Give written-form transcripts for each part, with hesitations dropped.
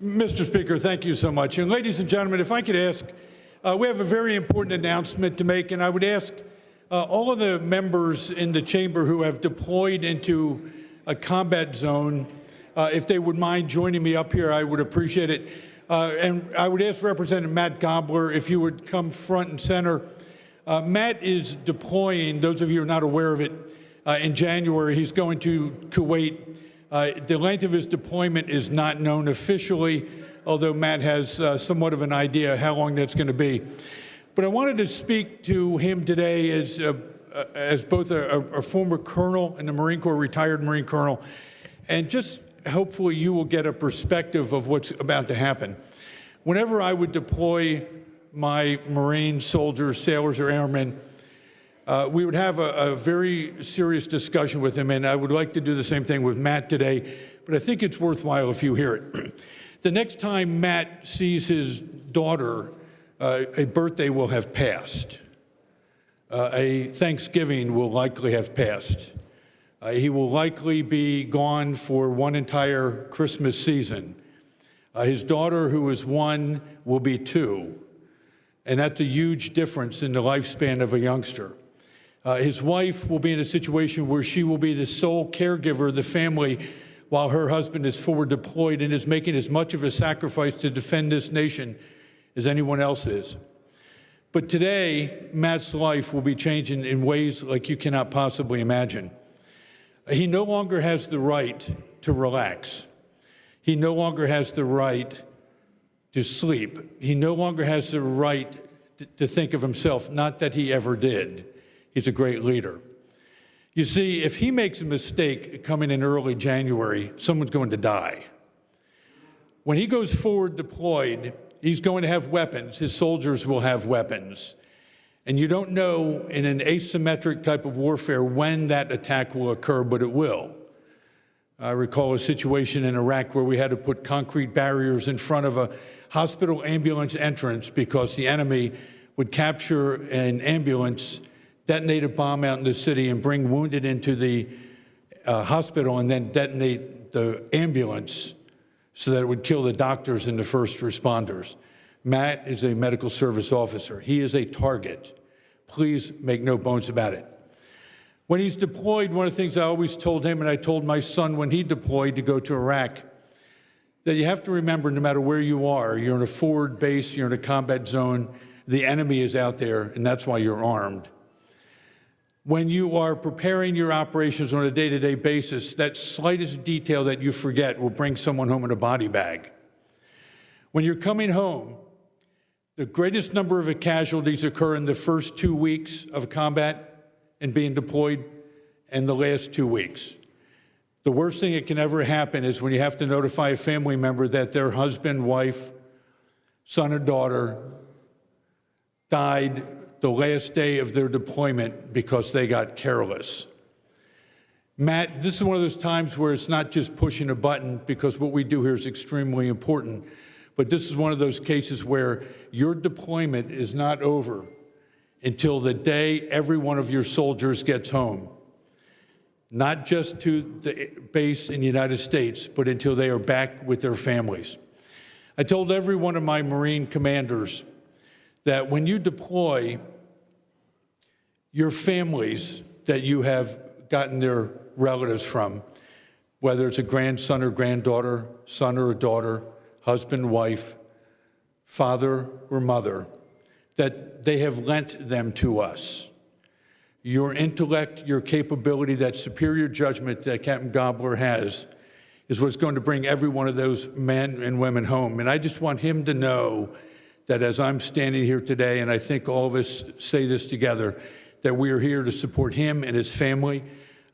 Mr. Speaker, thank you so much. And ladies and gentlemen, if I could ask, we have a very important announcement to make, and I would ask all of the members in the chamber who have deployed into a combat zone, if they would mind joining me up here, I would appreciate it. And I would ask Representative Matt Gabler if you would come front and center. Matt is deploying, those of you who are not aware of it, in January. He's going to Kuwait. The length of his deployment is not known officially, although Matt has somewhat of an idea how long that's going to be. But I wanted to speak to him today as both a former colonel in the Marine Corps, retired Marine colonel, and just hopefully you will get a perspective of what's about to happen. Whenever I would deploy my Marine soldiers, sailors, or airmen, we would have a very serious discussion with him, and I would like to do the same thing with Matt today, but I think it's worthwhile if you hear it. The next time Matt sees his daughter, a birthday will have passed. A Thanksgiving will likely have passed. He will likely be gone for one entire Christmas season. His daughter, who is 1, will be 2, and that's a huge difference in the lifespan of a youngster. His wife will be in a situation where she will be the sole caregiver of the family while her husband is forward deployed and is making as much of a sacrifice to defend this nation as anyone else is. But today, Matt's life will be changing in ways like you cannot possibly imagine. He no longer has the right to relax. He no longer has the right to sleep. He no longer has the right to think of himself, not that he ever did. He's a great leader. You see, if he makes a mistake coming in early January, someone's going to die. When he goes forward deployed, he's going to have weapons. His soldiers will have weapons. And you don't know in an asymmetric type of warfare when that attack will occur, but it will. I recall a situation in Iraq where we had to put concrete barriers in front of a hospital ambulance entrance because the enemy would capture an ambulance, detonate a bomb out in the city, and bring wounded into the hospital and then detonate the ambulance so that it would kill the doctors and the first responders. Matt is a medical service officer. He is a target. Please make no bones about it. When he's deployed, one of the things I always told him, and I told my son when he deployed to go to Iraq, that you have to remember no matter where you are, you're in a forward base, you're in a combat zone, the enemy is out there, and that's why you're armed. When you are preparing your operations on a day-to-day basis, that slightest detail that you forget will bring someone home in a body bag. When you're coming home, the greatest number of casualties occur in the first 2 weeks of combat and being deployed and the last 2 weeks. The worst thing that can ever happen is when you have to notify a family member that their husband, wife, son, or daughter died the last day of their deployment because they got careless. Matt, this is one of those times where it's not just pushing a button, because what we do here is extremely important, but this is one of those cases where your deployment is not over until the day every one of your soldiers gets home, not just to the base in the United States, but until they are back with their families. I told every one of my Marine commanders that when you deploy, your families that you have gotten their relatives from, whether it's a grandson or granddaughter, son or a daughter, husband, wife, father or mother, that they have lent them to us. Your intellect, your capability, that superior judgment that Captain Gabler has is what's going to bring every one of those men and women home. And I just want him to know that as I'm standing here today, and I think all of us say this together, that we are here to support him and his family.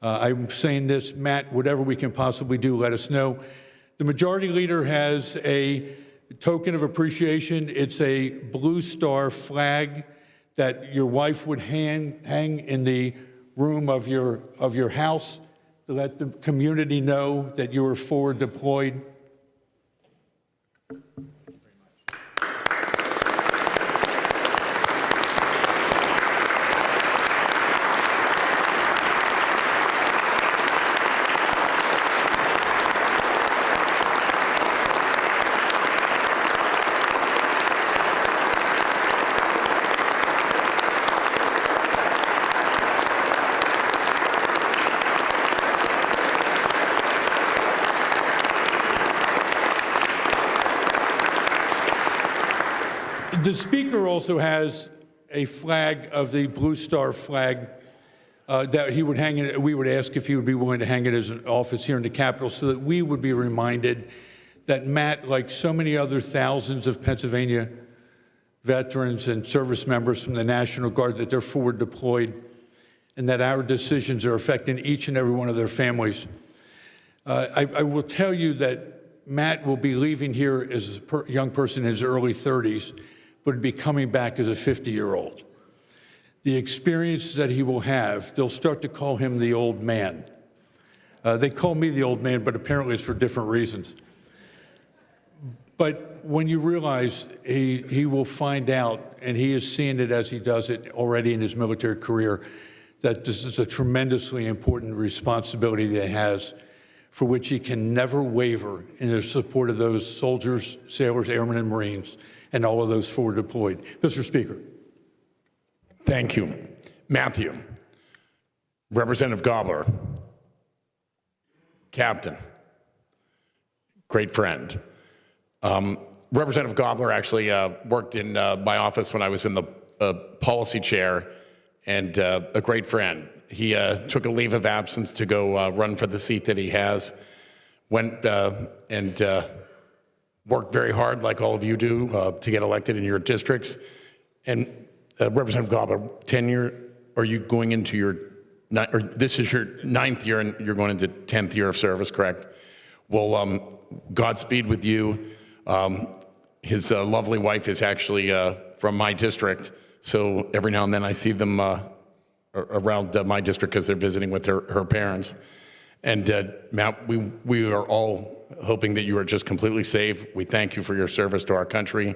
I'm saying this, Matt, whatever we can possibly do, let us know. The Majority Leader has a token of appreciation. It's a Blue Star flag that your wife would hang in the room of your house to let the community know that you were forward deployed. The Speaker also has a flag of the Blue Star flag that he would hang it. We would ask if he would be willing to hang it as an office here in the Capitol so that we would be reminded that Matt, like so many other thousands of Pennsylvania veterans and service members from the National Guard, that they're forward deployed and that our decisions are affecting each and every one of their families. I will tell you that Matt will be leaving here as a young person in his early 30s, but be coming back as a 50-year-old. The experience that he will have, they'll start to call him the old man. They call me the old man, but apparently it's for different reasons. But when you realize he will find out, and he is seeing it as he does it already in his military career, that this is a tremendously important responsibility that he has, for which he can never waver in the support of those soldiers, sailors, airmen, and Marines, and all of those forward deployed. Mr. Speaker. Thank you. Matthew. Representative Gabler. Captain. Great friend. Representative Gabler actually worked in my office when I was in the policy chair, and a great friend. He took a leave of absence to go run for the seat that he has, went and worked very hard, like all of you do, to get elected in your districts. And Representative Gabler, tenure, are you going into your, or this is your 9th year and you're going into 10th year of service, correct? Well, Godspeed with you. His lovely wife is actually from my district, so every now and then I see them around my district because they're visiting with her parents. And Matt, we are all hoping that you are just completely safe. We thank you for your service to our country.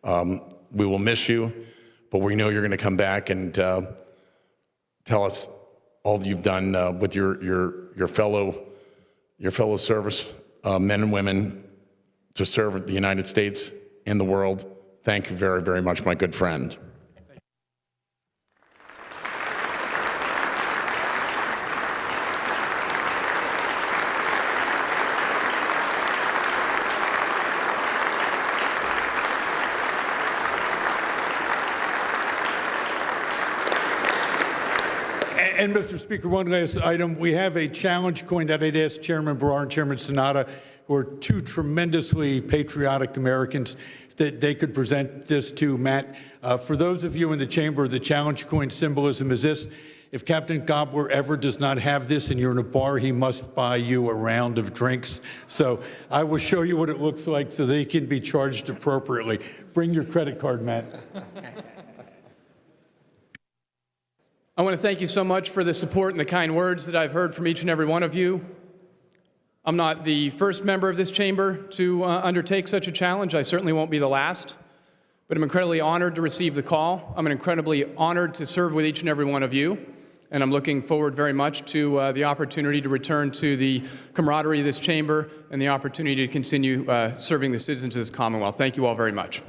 We will miss you, but we know you're going to come back and tell us all that you've done with your fellow service men and women to serve the United States and the world. Thank you very, very much, my good friend. And Mr. Speaker, one last item. We have a challenge coin that I'd ask Chairman Barr and Chairman Sonata, who are two tremendously patriotic Americans, that they could present this to Matt. For those of you in the chamber, the challenge coin symbolism is this. If Captain Gabler ever does not have this and you're in a bar, he must buy you a round of drinks. So I will show you what it looks like so they can be charged appropriately. Bring your credit card, Matt. I want to thank you so much for the support and the kind words that I've heard from each and every one of you. I'm not the first member of this chamber to undertake such a challenge. I certainly won't be the last, but I'm incredibly honored to receive the call. I'm incredibly honored to serve with each and every one of you, and I'm looking forward very much to the opportunity to return to the camaraderie of this chamber and the opportunity to continue serving the citizens of this Commonwealth. Thank you all very much.